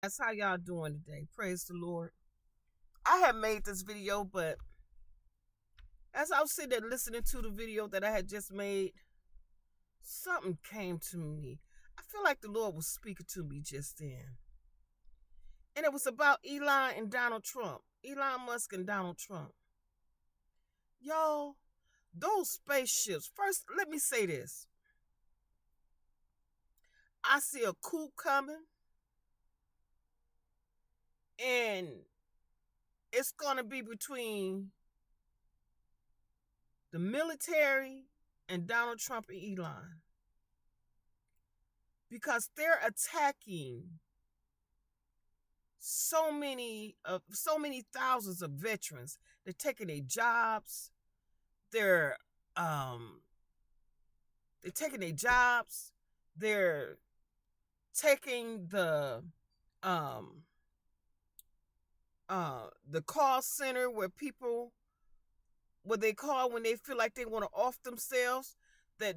That's how y'all doing today. Praise the Lord. I have made this video, but as I was sitting there listening to the video that I had just made, something came to me. I feel like the Lord was speaking to me just then. And it was about Elon and Donald Trump. Elon Musk and Donald Trump. Y'all, those spaceships. First, let me say this. I see a coup coming, and it's going to be between the military and Donald Trump and Elon, because they're attacking so many thousands of veterans. They're taking their jobs. They're um they're taking their jobs. They're taking um the call center where they call when they feel like they want to off themselves. That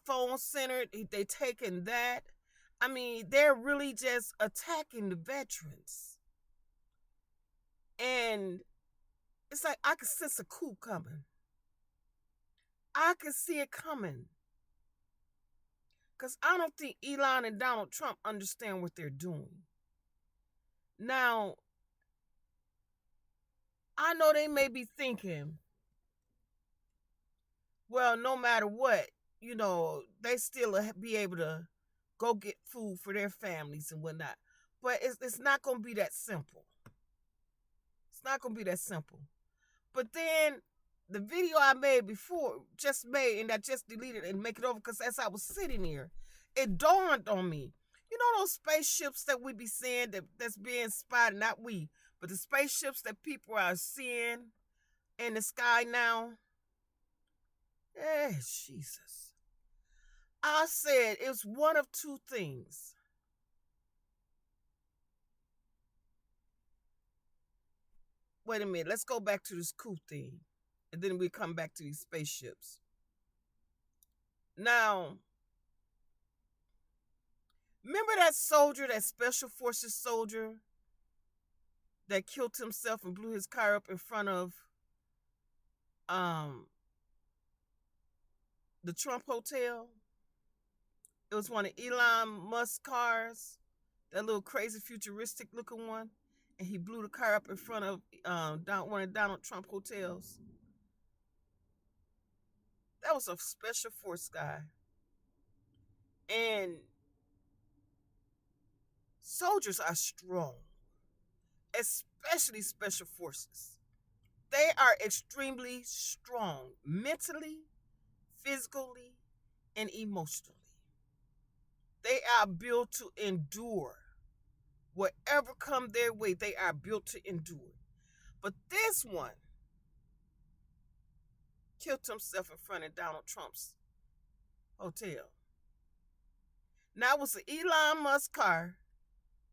phone center, they taking that. I mean, they're really just attacking the veterans. And it's like I can sense a coup coming. I can see it coming. Because I don't think Elon and Donald Trump understand what they're doing. Now, I know they may be thinking, well, no matter what, they still be able to go get food for their families and whatnot. But it's not going to be that simple. It's not going to be that simple. But then the video I made before, just made, and I just deleted and make it over because as I was sitting here, it dawned on me. You know those spaceships that we be seeing that's being spotted, not we, but the spaceships that people are seeing in the sky now? Eh, Jesus. I said it's one of two things. Wait a minute, let's go back to this coup thing. And then we come back to these spaceships. Now, remember that soldier, that special forces soldier that killed himself and blew his car up in front of um the Trump Hotel? It was one of Elon Musk's cars, that little crazy futuristic looking one, and he blew the car up in front of one of Donald Trump hotels. That was a special force guy. And soldiers are strong, especially special forces. They are extremely strong mentally, physically, and emotionally. They are built to endure. Whatever come their way, they are built to endure. But this one killed himself in front of Donald Trump's hotel. Now it was an Elon Musk car,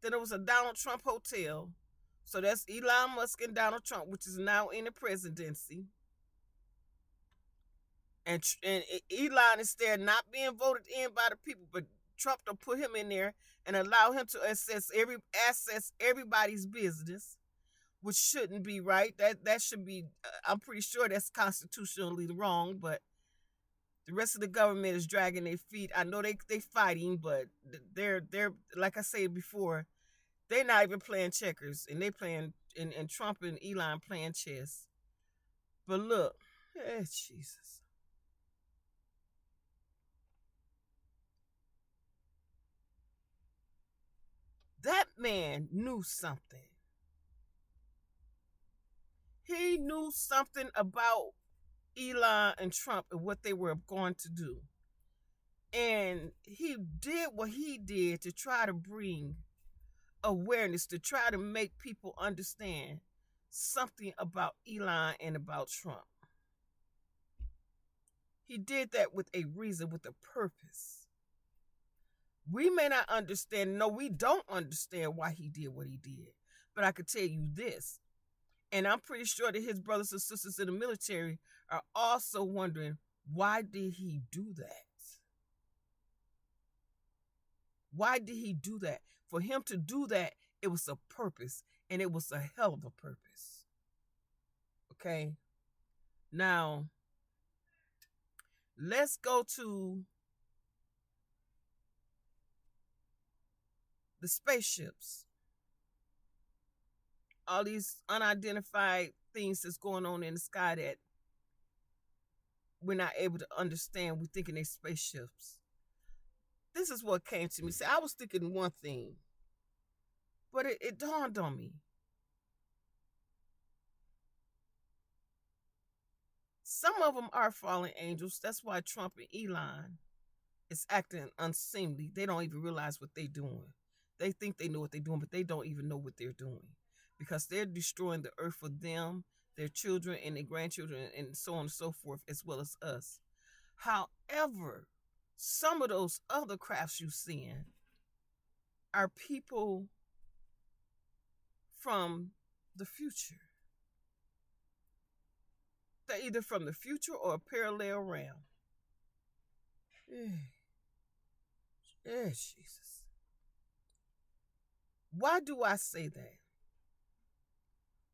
then it was a Donald Trump hotel. So that's Elon Musk and Donald Trump, which is now in the presidency. And Elon is there not being voted in by the people, but Trump to put him in there and allow him to access everybody's business, which shouldn't be right. That should be. I'm pretty sure that's constitutionally wrong, but the rest of the government is dragging their feet. I know they fighting, but they're like I said before, they're not even playing checkers, and they playing and Trump and Elon playing chess. But look, Jesus. That man knew something. He knew something about Elon and Trump and what they were going to do. And he did what he did to try to bring awareness, to try to make people understand something about Elon and about Trump. He did that with a reason, with a purpose. We may not understand, no, we don't understand why he did what he did. But I could tell you this, and I'm pretty sure that his brothers and sisters in the military are also wondering, why did he do that? Why did he do that? For him to do that It was a purpose, and it was a hell of a purpose. Okay. Now, let's go to the spaceships. All these unidentified things that's going on in the sky that we're not able to understand. We're thinking they're spaceships. This is what came to me. See, I was thinking one thing, but it dawned on me. Some of them are fallen angels. That's why Trump and Elon is acting unseemly. They don't even realize what they're doing. They think they know what they're doing, but they don't even know what they're doing because they're destroying the earth for them, their children, and their grandchildren, and so on and so forth, as well as us. However, some of those other crafts you seeing are people from the future. They're either from the future or a parallel realm. Jesus. Why do I say that?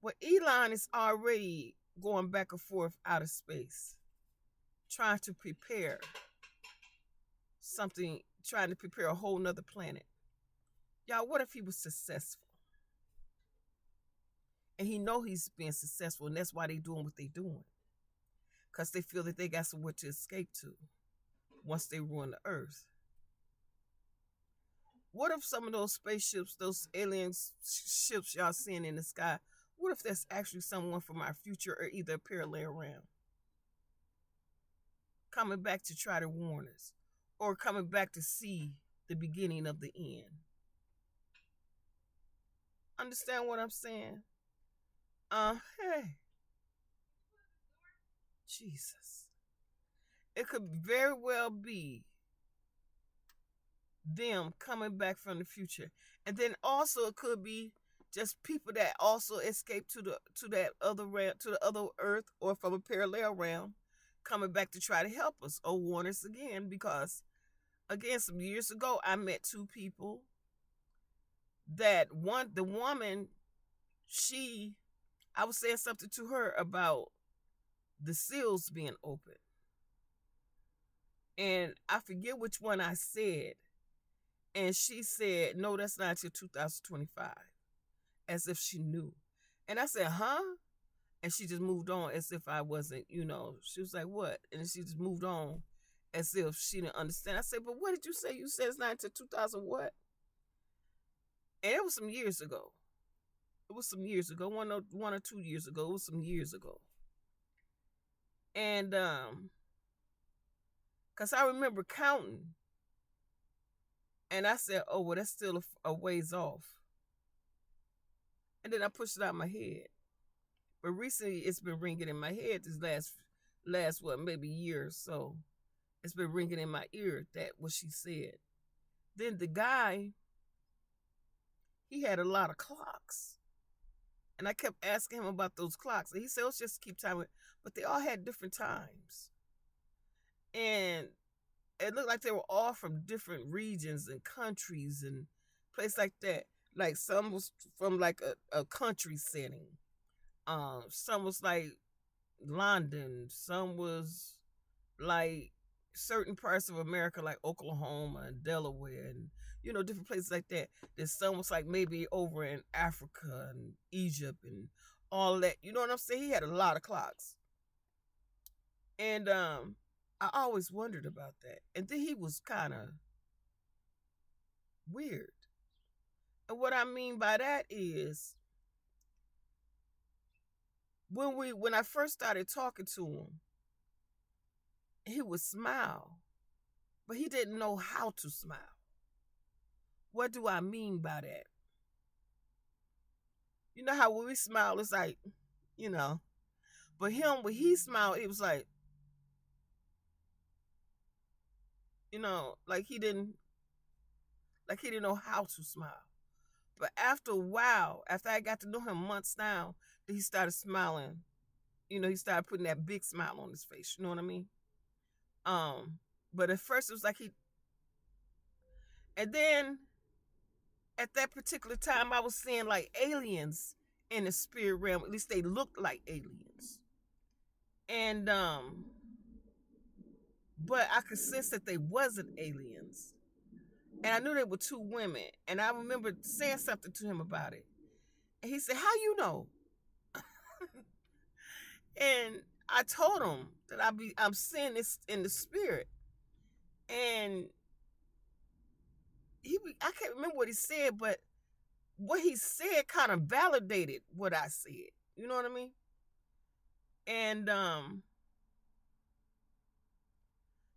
Well, Elon is already going back and forth out of space, trying to prepare something, trying to prepare a whole nother planet. Y'all, what if he was successful? And he know he's being successful, and that's why they doing what they doing. Because they feel that they got somewhere to escape to once they ruin the earth. What if some of those spaceships, those alien ships y'all seeing in the sky, what if that's actually someone from our future or either a parallel realm? Coming back to try to warn us, or coming back to see the beginning of the end. Understand what I'm saying? Hey. Jesus. It could very well be them coming back from the future. And then also it could be just people that also escaped to that other realm, to the other earth, or from a parallel realm, coming back to try to help us or warn us again. Because again, some years ago I met two people that the woman, I was saying something to her about the seals being open. And I forget which one I said. And she said, no, that's not until 2025. As if she knew. And I said, huh? And she just moved on as if I wasn't, She was like, what? And she just moved on as if she didn't understand. I said, but what did you say? You said it's not until 2000 what? And it was some years ago. It was some years ago. One or 2 years ago. It was some years ago. And, because I remember counting. And I said, oh, well, that's still a ways off. And then I pushed it out of my head. But recently, it's been ringing in my head this last what, maybe year or so. It's been ringing in my ear, that what she said. Then the guy, he had a lot of clocks. And I kept asking him about those clocks. And he said, oh, it's just keep time. But they all had different times. And it looked like they were all from different regions and countries and places like that. Like some was from like a country setting. Some was like London. Some was like certain parts of America, like Oklahoma and Delaware and, different places like that. Then some was like maybe over in Africa and Egypt and all that. You know what I'm saying? He had a lot of clocks. And I always wondered about that. And then he was kind of weird. And what I mean by that is when I first started talking to him, he would smile, but he didn't know how to smile. What do I mean by that? You know how when we smile, it's like, but him, when he smiled, it was like, like he didn't know how to smile. But after a while, after I got to know him months now, he started smiling. He started putting that big smile on his face. You know what I mean? But at first it was like and then At that particular time, I was seeing like aliens in the spirit realm. At least they looked like aliens. And but I could sense that they wasn't aliens. And I knew they were two women. And I remember saying something to him about it. And he said, "How you know?" And I told him that I'm seeing this in the spirit. And I can't remember what he said, but what he said kind of validated what I said. You know what I mean? And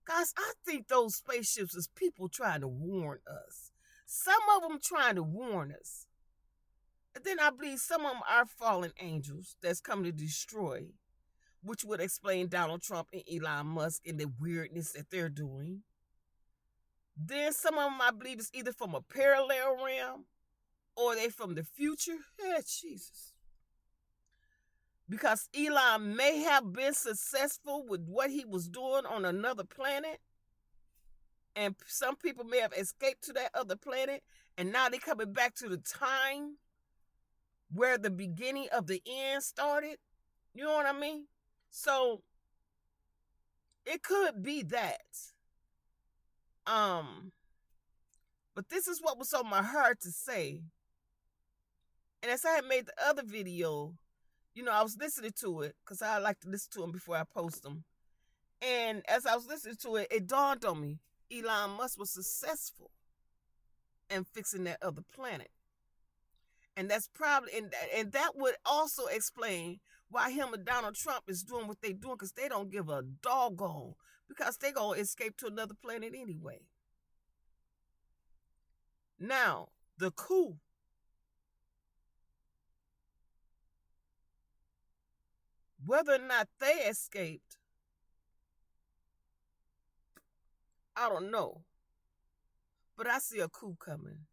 guys, I think those spaceships is people trying to warn us. Some of them trying to warn us. And then I believe some of them are fallen angels that's coming to destroy, which would explain Donald Trump and Elon Musk and the weirdness that they're doing. Then some of them I believe is either from a parallel realm or they from the future. Yeah, Jesus. Because Elon may have been successful with what he was doing on another planet, and some people may have escaped to that other planet, and now they're coming back to the time where the beginning of the end started. You know what I mean? So it could be that. But this is what was on my heart to say. And as I had made the other video, I was listening to it because I like to listen to them before I post them. And as I was listening to it, it dawned on me Elon Musk was successful in fixing that other planet. And that's probably, and that would also explain why him and Donald Trump is doing what they're doing, because they don't give a doggone, because they're going to escape to another planet anyway. Now, the coup. Whether or not they escaped, I don't know. But I see a coup coming.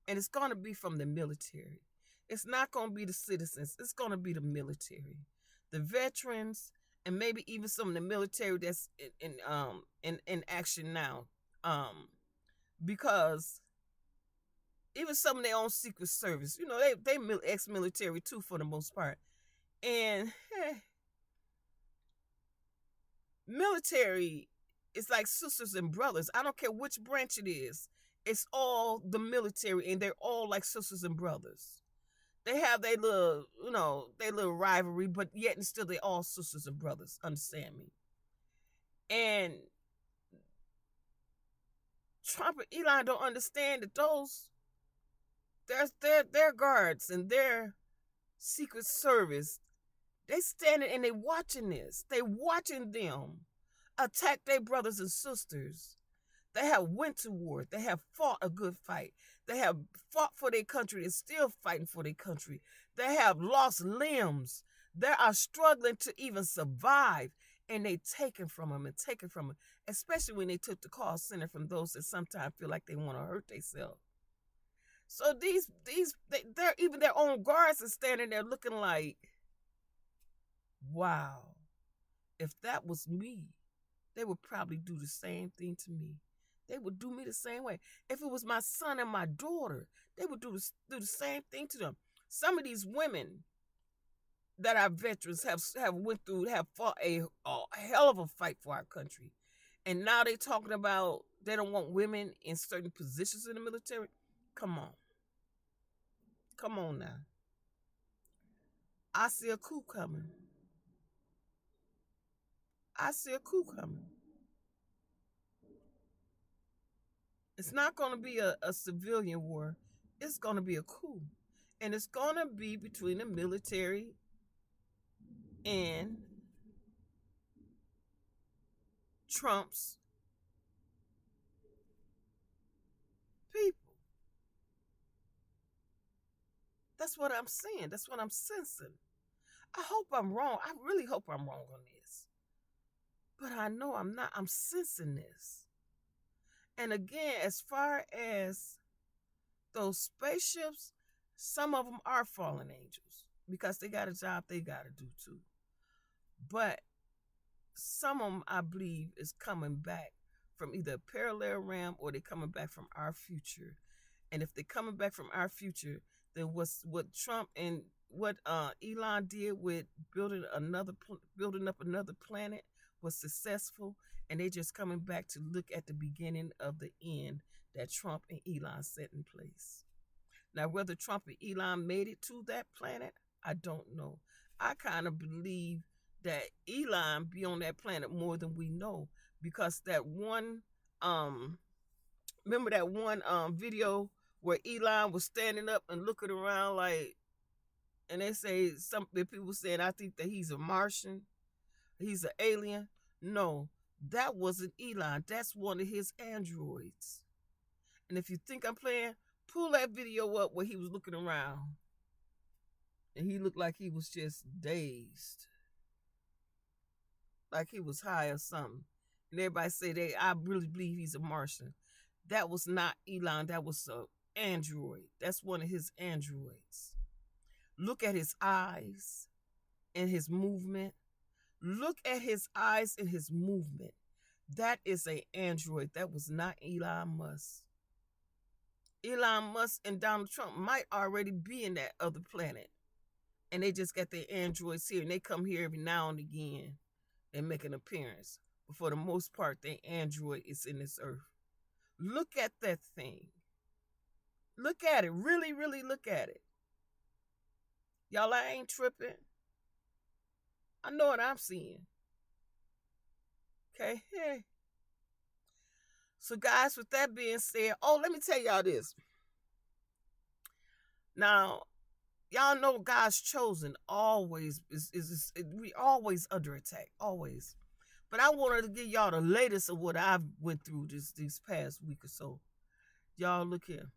And it's going to be from the military. It's not going to be the citizens. It's going to be the military. The veterans, and maybe even some of the military that's in action now. Because even some of their own secret service, they ex-military too for the most part. And military is like sisters and brothers. I don't care which branch it is. It's all the military, and they're all like sisters and brothers. They have their little, their little rivalry, but yet and still they're all sisters and brothers. Understand me? And Trump and Elon don't understand that their guards and their secret service, they standing and they watching this. They watching them attack their brothers and sisters. They have went to war. They have fought a good fight. They have fought for their country and still fighting for their country. They have lost limbs. They are struggling to even survive, and they taken from them, especially when they took the call center from those that sometimes feel like they want to hurt themselves. So they're even their own guards are standing there looking like, wow, if that was me, they would probably do the same thing to me. They would do me the same way. If it was my son and my daughter, they would do the same thing to them. Some of these women that are veterans have fought a hell of a fight for our country. And now they're talking about they don't want women in certain positions in the military. Come on. Come on now. I see a coup coming. I see a coup coming. It's not going to be a civilian war. It's going to be a coup. And it's going to be between the military and Trump's people. That's what I'm saying. That's what I'm sensing. I hope I'm wrong. I really hope I'm wrong on this. But I know I'm not. I'm sensing this. And again, as far as those spaceships, some of them are fallen angels because they got a job they got to do too. But some of them, I believe, is coming back from either a parallel realm or they're coming back from our future. And if they're coming back from our future, then what Trump and what Elon did with building up another planet was successful, and they just coming back to look at the beginning of the end that Trump and Elon set in place. Now, whether Trump and Elon made it to that planet, I don't know. I kind of believe that Elon be on that planet more than we know, because that one remember that one video where Elon was standing up and looking around like, and they say something, people saying I think that he's a Martian, he's an alien. No, that wasn't Elon. That's one of his androids. And if you think I'm playing, pull that video up where he was looking around and he looked like he was just dazed, like he was high or something. And everybody say I really believe he's a Martian. That was not Elon. That was an android. That's one of his androids. Look at his eyes and his movement. Look at his eyes and his movement. That is an android. That was not Elon Musk. Elon Musk and Donald Trump might already be in that other planet. And they just got their androids here. And they come here every now and again and make an appearance. But for the most part, their android is in this earth. Look at that thing. Look at it. Really, really look at it. Y'all, I ain't tripping. I know what I'm seeing. Okay? Hey. So, guys, with that being said, let me tell y'all this. Now, y'all know God's chosen always we always under attack, always. But I wanted to give y'all the latest of what I've went through these past week or so. Y'all, look here.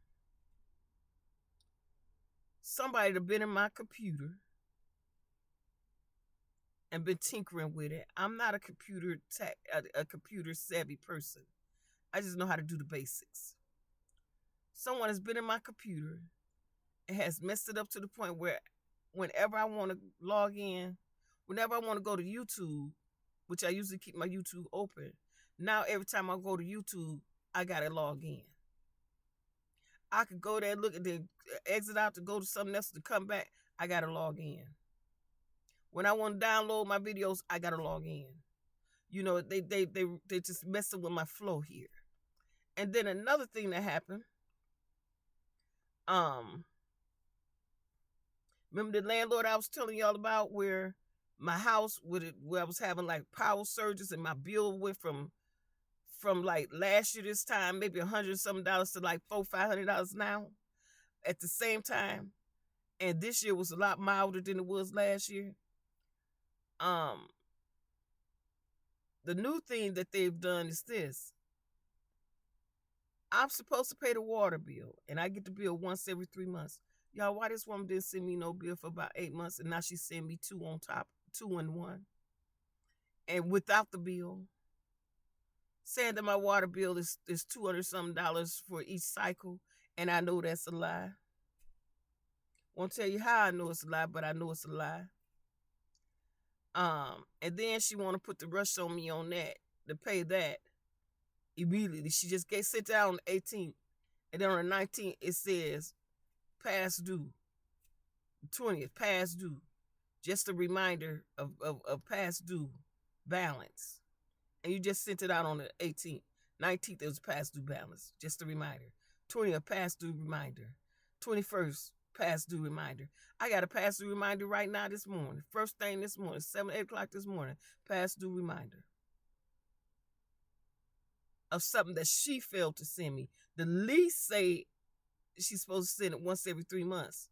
Somebody that been in my computer and been tinkering with it. I'm not a computer savvy person. I just know how to do the basics. Someone has been in my computer and has messed it up to the point where whenever I want to log in, whenever I want to go to YouTube, which I usually keep my YouTube open, now every time I go to YouTube, I got to log in. I could go there, look at the exit out to go to something else to come back. I got to log in. When I want to download my videos, I got to log in. You know, they just messing with my flow here. And then another thing that happened, remember the landlord I was telling y'all about, where my house, where I was having like power surges and my bill went from like last year this time, maybe $100 something to like $400-500 now at the same time. And this year was a lot milder than it was last year. The new thing that they've done is this. I'm supposed to pay the water bill, and I get the bill once every 3 months. Y'all, why this woman didn't send me no bill for about 8 months, and now she sent me 2 on top, 2 in 1. And without the bill, saying that my water bill is $200 something for each cycle, and I know that's a lie. Won't tell you how I know it's a lie, but I know it's a lie. And then she want to put the rush on me on that, to pay that immediately. She just sent it out on the 18th, and then on the 19th it says past due. 20th, past due. Just a reminder of past due balance. And you just sent it out on the 18th. 19th, it was past due balance. Just a reminder. 20th, past due reminder. 21st, past due reminder. I got a past due reminder right now this morning. First thing this morning, 7, 8 o'clock this morning. Past due reminder of something that she failed to send me. The lease say she's supposed to send it once every 3 months.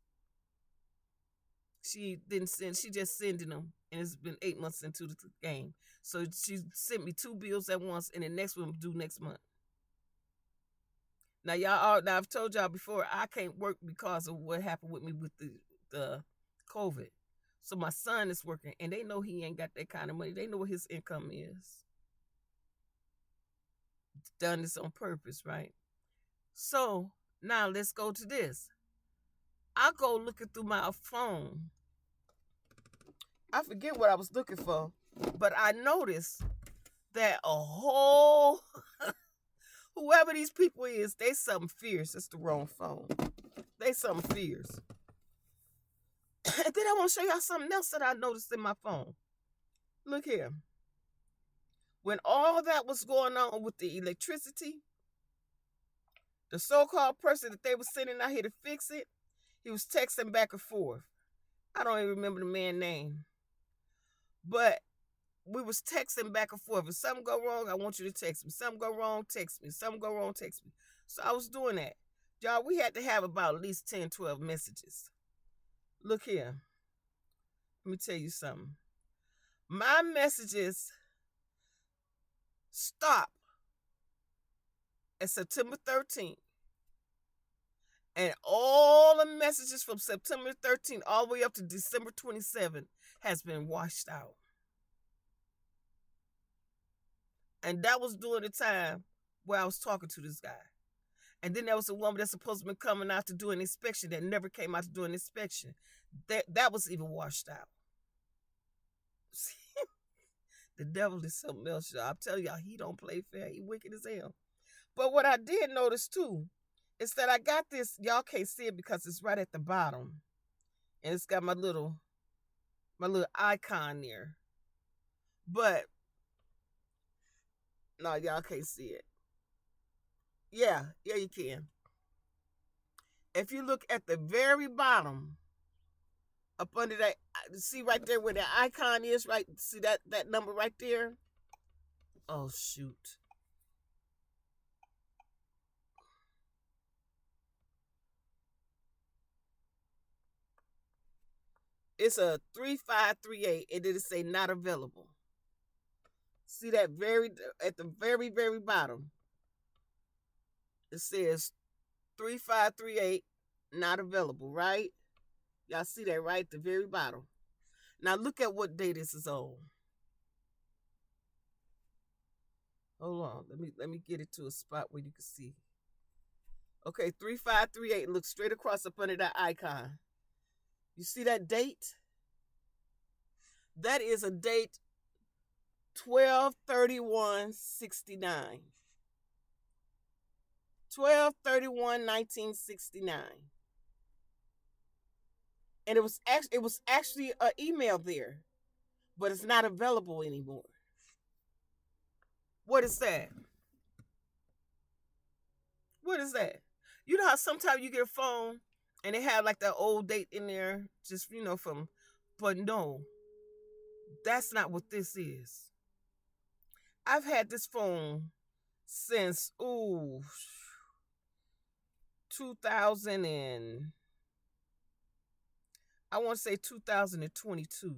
She didn't send, she just sending them, and it's been 8 months into the game. So she sent me 2 bills at once, and the next one due next month. Now now I've told y'all before, I can't work because of what happened with me with the COVID. So my son is working, and they know he ain't got that kind of money. They know what his income is. Done this on purpose, right? So now let's go to this. I go looking through my phone. I forget what I was looking for, but I noticed that a whole Whoever these people is, they something fierce. It's the wrong phone. They something fierce. And then I want to show y'all something else that I noticed in my phone. Look here. When all that was going on with the electricity, the so-called person that they were sending out here to fix it, he was texting back and forth. I don't even remember the man's name. But we was texting back and forth. If something go wrong, I want you to text me. Something go wrong, text me. Something go wrong, text me. So I was doing that. Y'all, we had to have about at least 10, 12 messages. Look here. Let me tell you something. My messages stop at September 13th. And all the messages from September 13th all the way up to December 27th has been washed out. And that was during the time where I was talking to this guy. And then there was a woman that's supposed to be coming out to do an inspection that never came out to do an inspection. That was even washed out. See? The devil is something else, y'all. I'm telling y'all, he don't play fair. He wicked as hell. But what I did notice, too, is that I got this. Y'all can't see it because it's right at the bottom. And it's got my little icon there. But, no, y'all can't see it. Yeah, you can. If you look at the very bottom, up under that, see right there where the icon is, right? See that number right there? Oh, shoot. It's a 3538, and then it say not available. See that at the very, very bottom? It says 3538, not available, right? Y'all see that right at the very bottom. Now look at what day this is on. Hold on, let me get it to a spot where you can see. Okay, 3538. Look straight across up under that icon. You see that date? That is a date 12/31/69. 12/31/1969. And it was actually an email there, but it's not available anymore. What is that? What is that? You know how sometimes you get a phone and they have like that old date in there, just but no, that's not what this is. I've had this phone since 2000 and I want to say 2022.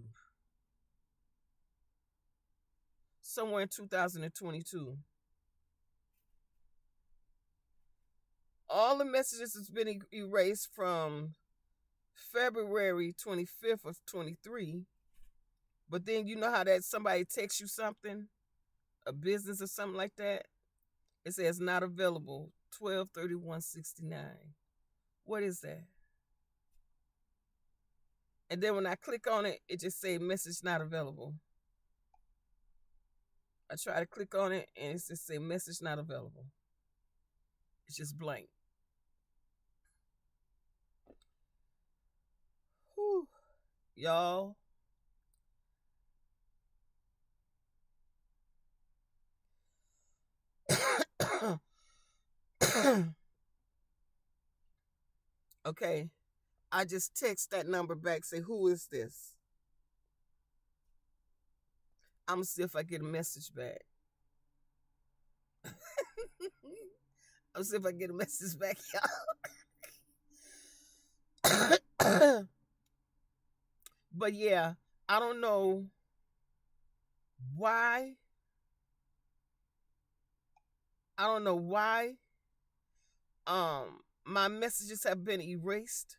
Somewhere in 2022. All the messages has been erased from February 25th of 23. But then you know how that somebody texts you something, a business or something like that? It says not available, 12/31/69. What is that? And then when I click on it, it just says message not available. I try to click on it and it just says message not available. It's just blank. Whew. Y'all. Okay. I just text that number back, say, who is this? I'm going to see if I get a message back. I'm going to see if I get a message back, y'all. But yeah, I don't know why. I don't know why my messages have been erased.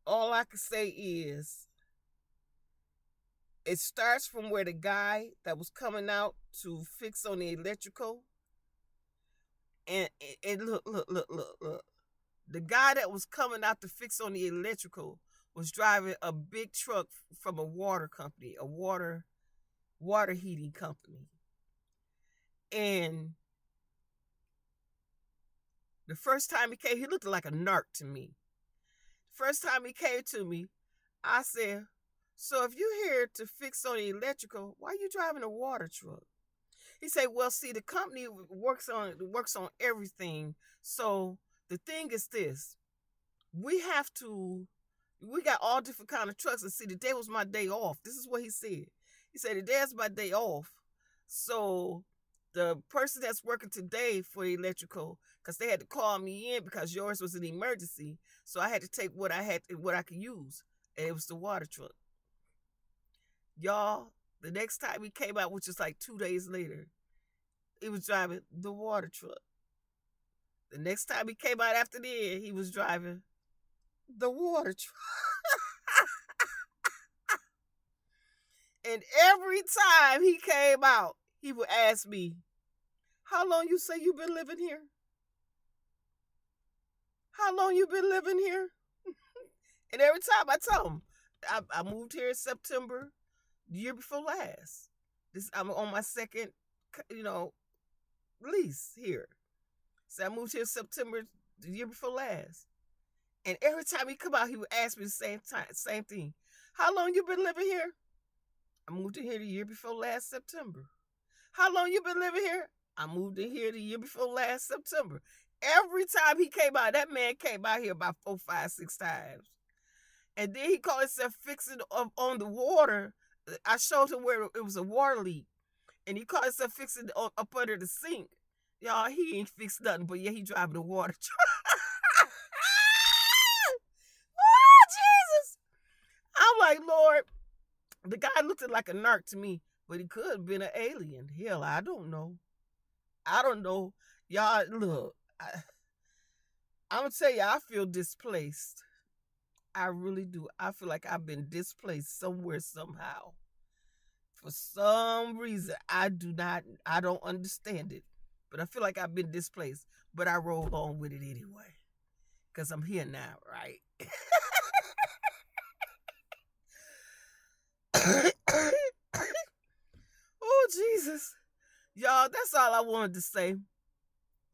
All I can say is it starts from where the guy that was coming out to fix on the electrical. And look. The guy that was coming out to fix on the electrical was driving a big truck from a water company, a water heating company. And The first time he came, he looked like a narc to me. First time he came to me, I said, "So if you're here to fix on the electrical, why are you driving a water truck?" He said, "Well, see, the company works on everything. So the thing is this: we have to. We got all different kind of trucks. And see, today was my day off. This is what he said. He said today is my day off. So the person that's working today for the electrical, because they had to call me in because yours was an emergency. So I had to take what I could use, and it was the water truck. Y'all, the next time he came out, which was like 2 days later, he was driving the water truck. The next time he came out after that, he was driving the water truck. And every time he came out, he would ask me, "How long you say you been living here? How long you been living here?" And every time I tell him, I moved here in September, the year before last. I'm on my second, lease here. So I moved here in September the year before last. And every time he come out, he would ask me the same thing. "How long you been living here?" I moved in here the year before last September. "How long you been living here?" I moved in here the year before last September. Every time he came out, that man came out here about 4, 5, 6 times. And then he called himself fixing on the water. I showed him where it was a water leak. And he called himself fixing up under the sink. Y'all, he ain't fixed nothing, but yeah, he driving the water truck. Oh, Jesus. I'm like, Lord, the guy looked like a narc to me, but he could have been an alien. Hell, I don't know. I don't know. Y'all, look, I'm going to tell you, I feel displaced. I really do. I feel like I've been displaced somewhere, somehow. For some reason, I don't understand it. But I feel like I've been displaced. But I roll on with it anyway. Because I'm here now, right? Oh, Jesus. Y'all, that's all I wanted to say.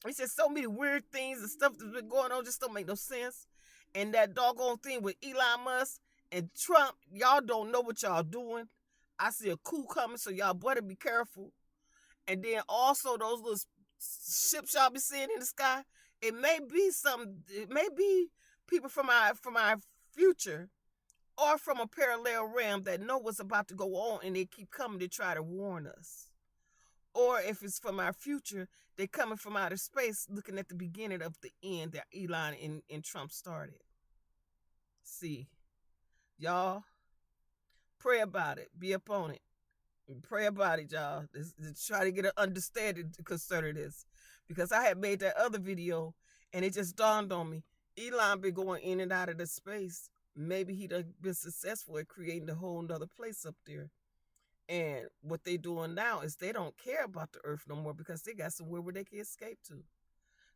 It's just so many weird things and stuff that's been going on just don't make no sense. And that doggone thing with Elon Musk and Trump, y'all don't know what y'all doing. I see a coup coming, so y'all better be careful. And then also those little ships y'all be seeing in the sky, it may be people from our future or from a parallel realm that know what's about to go on and they keep coming to try to warn us. Or if it's from our future, they're coming from outer space looking at the beginning of the end that Elon and Trump started. See, y'all, pray about it. Be up on it. Pray about it, y'all. Try to get an understanding concerning this. Because I had made that other video and it just dawned on me. Elon been going in and out of the space. Maybe he done been successful at creating a whole nother place up there. And what they doing now is they don't care about the earth no more because they got somewhere where they can escape to.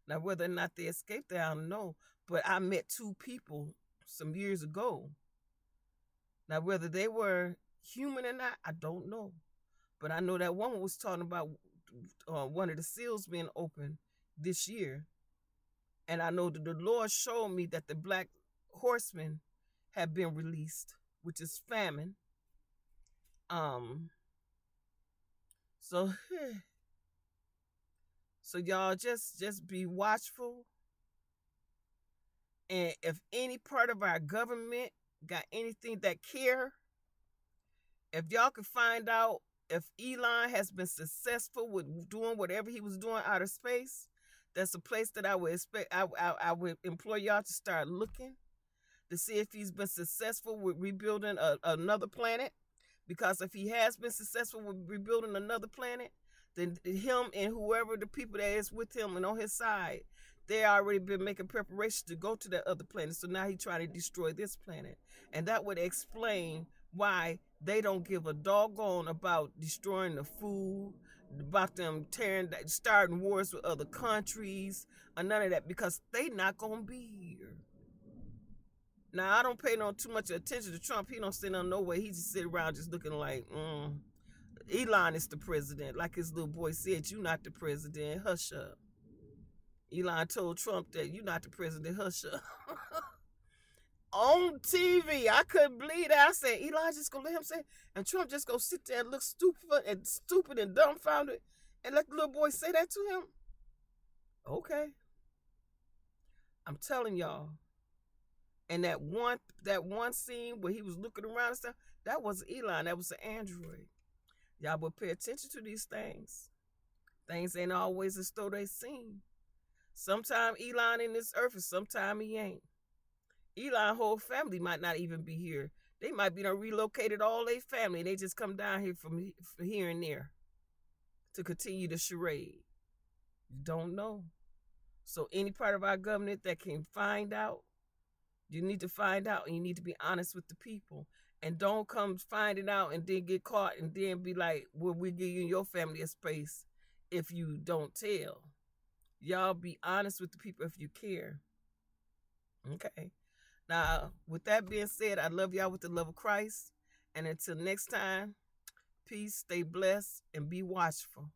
Now, whether or not they escaped there, I don't know. But I met 2 people some years ago. Now, whether they were human or not, I don't know. But I know that woman was talking about one of the seals being opened this year. And I know that the Lord showed me that the black horsemen have been released, which is famine. So y'all just be watchful. And if any part of our government got anything that care, if y'all could find out if Elon has been successful with doing whatever he was doing out of space, that's a place that I would expect. I would implore y'all to start looking to see if he's been successful with rebuilding another planet. Because if he has been successful with rebuilding another planet, then him and whoever the people that is with him and on his side, they already been making preparations to go to that other planet. So now he's trying to destroy this planet. And that would explain why they don't give a doggone about destroying the food, about them starting wars with other countries, or none of that, because they not going to be here. Now, I don't pay too much attention to Trump. He don't sit on no way. He just sit around just looking like, Elon is the president. Like his little boy said, you not the president. Hush up. Elon told Trump that you're not the president. Hush up. On TV. I couldn't believe that. I said, Elon just gonna let him say, and Trump just gonna sit there and look stupid and dumbfounded and let the little boy say that to him. Okay. I'm telling y'all. And that one scene where he was looking around and stuff, that was Elon. That was an android. Y'all but pay attention to these things. Things ain't always as though they seem. Sometime Elon in this earth and sometime he ain't. Elon whole family might not even be here. They might be done relocated all their family. They just come down here from here and there to continue the charade. You don't know. So any part of our government that can find out, you need to find out, and you need to be honest with the people. And don't come find it out and then get caught and then be like, well, we give you and your family a space if you don't tell. Y'all be honest with the people if you care. Okay. Now, with that being said, I love y'all with the love of Christ. And until next time, peace, stay blessed, and be watchful.